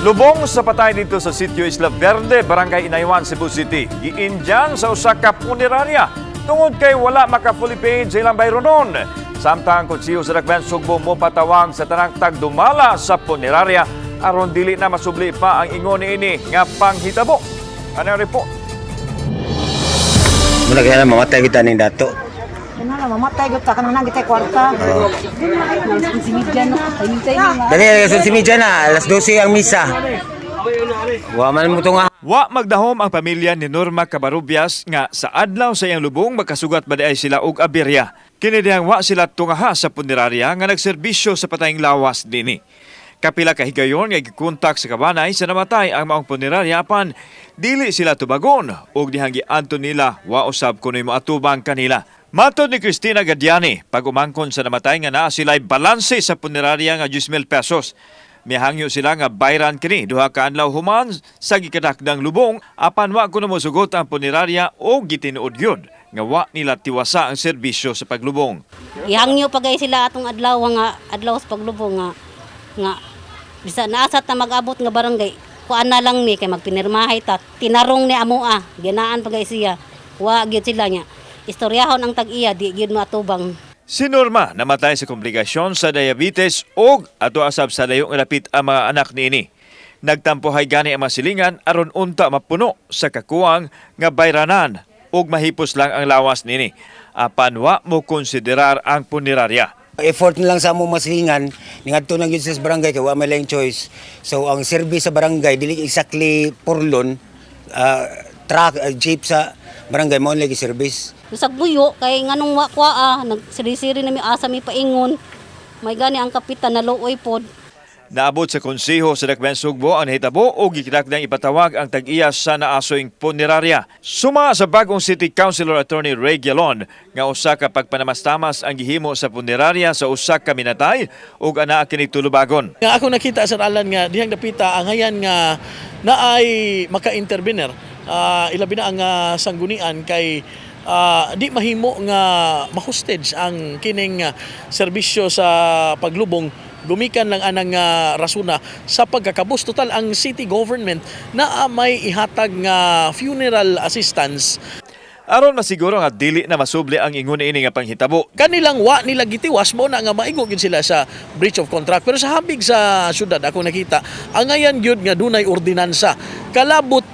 Lubong sa patay dito sa sitio Isla Verde, Barangay Inaywan, Cebu City. Giinjan sa usa ka punerarya tungod kay wala maka-fully paid sa ilang bayro nun. Samtang konsiyo sa Dakbayan Sugbo mo patawag sa tanang tagdumala sa punerarya aron dili na masubli pa ang ingon niini nga panghitabo. Ano report? Muna kaya mamatay kita ning dato. Kenala mamatay gyud ta kanang nagitay kwarta. Dali alas 11 na, alas 12 ang misa. Wa man mo to nga. Wa magdahom ang pamilya ni Norma Cabarubias nga sa adlaw sa iyang lubong magkasugat ba ay sila og aberya. Kini dihang wa sila tungaha sa punerarya nga nagserbisyo sa patayng lawas dinhi. Kapila ka higayon nga gikontak sa kabanay sa namatay ang maong punerarya apan dili sila tubagon ug dihang giadto nila wa usab kunoy moatubang kanila. Matod ni Cristina Gadiani, pag umangkon sa namatay nga naa sila'y balanse sa punerarya nga 10,000 pesos. Mihangyo sila nga bayran kini duha ka adlaw human sa gikadakdang lubong apan wa kuno mosugot ang punerarya o gitinuod yun nga wa nila tiwasa ang serbisyo sa paglubong. Ihangyo pagay sila atong adlaw nga adlaw sa paglubong nga bisa naasat na mag-abot nga barangay. Kuan na lang ni kay magpinirmahay ta. Tinarong ni amoa, ginaan pagay siya. Wa gyud sila nya. Istoryahon ang tag-iya di gyud matubang. Si Norma namatay sa komplikasyon sa diabetes o ato asab sa layong ilapit ang mga anak niini. Nagtampohay gani ang masilingan aron unta mapuno sa kakuwang nga bayranan ug mahipos lang ang lawas niini. Apan wa mo konsiderar ang punerarya. Effort na lang sa among masilingan, ningadto lang gyud sa barangay kay wa may laing choice. So ang service sa barangay dili exactly purlon, truck, jeep sa barangay mo lagi service. Usag buyo kay nganong wa kwa nagsiri-siri na mi asa mi paingon. May gani ang kapitan na luoy pod. Naabot sa konseho sa Dakbayan Sugbo ang nahitabo o gikidakdang ipatawag ang tag-iya sa naasoing punerarya. Suma sa bagong City Councilor Attorney Ray Gialon nga usa ka pagpanamastamas ang gihimo sa punerarya sa usa ka minatay ug anaa kini tulubagon. Nga ako nakita sa alan nga dihang dapita ang hayan nga naay maka-intervener. Ilabi na ang sanggunian kay di mahimo nga ma-hostage ang kining serbisyo sa paglubong. Gumikan lang anang rasuna sa pagkakabus. Total ang city government na may ihatag nga funeral assistance. Aron masiguro nga dili na masubli ang ingon ini nga panghitabo. Kanilang wa nila gitiwas mo na nga maigo gyud sila sa breach of contract. Pero sa habig sa syudad ako nakita ang ngayan gyud nga dunay ordinansa. Kalabot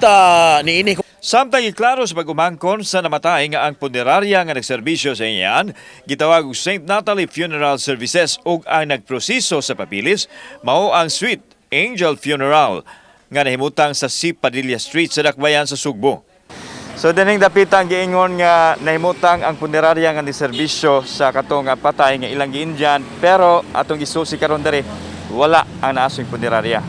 niini. Samtang iklaro sa pag-umangkon sa namatay nga ang punerarya nga nagserbisyo sa iyan, gitawag og St. Natalie Funeral Services ug ang nagproseso sa papilis mao ang Sweet Angel Funeral nga nahimutang sa C. Padilla Street sa Dakbayan sa Sugbo. So dining dapitang giingon nga nahimutang ang punerarya nga niserbisyo sa katong patay nga ilang giinjan pero atong gisusi karon diri wala ang naasong punerarya.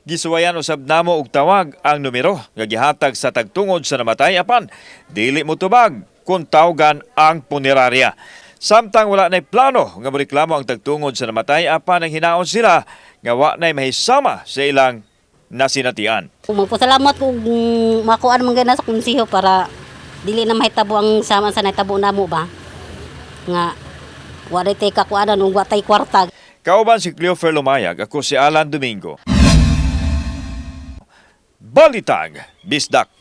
Gisuwayan usab namo og tawag ang numero nga gihatag sa tagtungod sa namatay apan dili mo tubag kung tawgan ang punerarya. Samtang wala nay plano nga moreklamo ang tagtungod sa namatay apan ang hinaon sila nga wa nay mahisama sa ilang nasinatian. Magpasalamat kung makuan man gana sa konseho para dili na mahitabo ang sama sa nahitabo namo ba. Nga wa tay kakuanan ug wa tay kwarta. Kauban si Cleofer Lumayag, ako si Alan Domingo. Balitang Bisdak.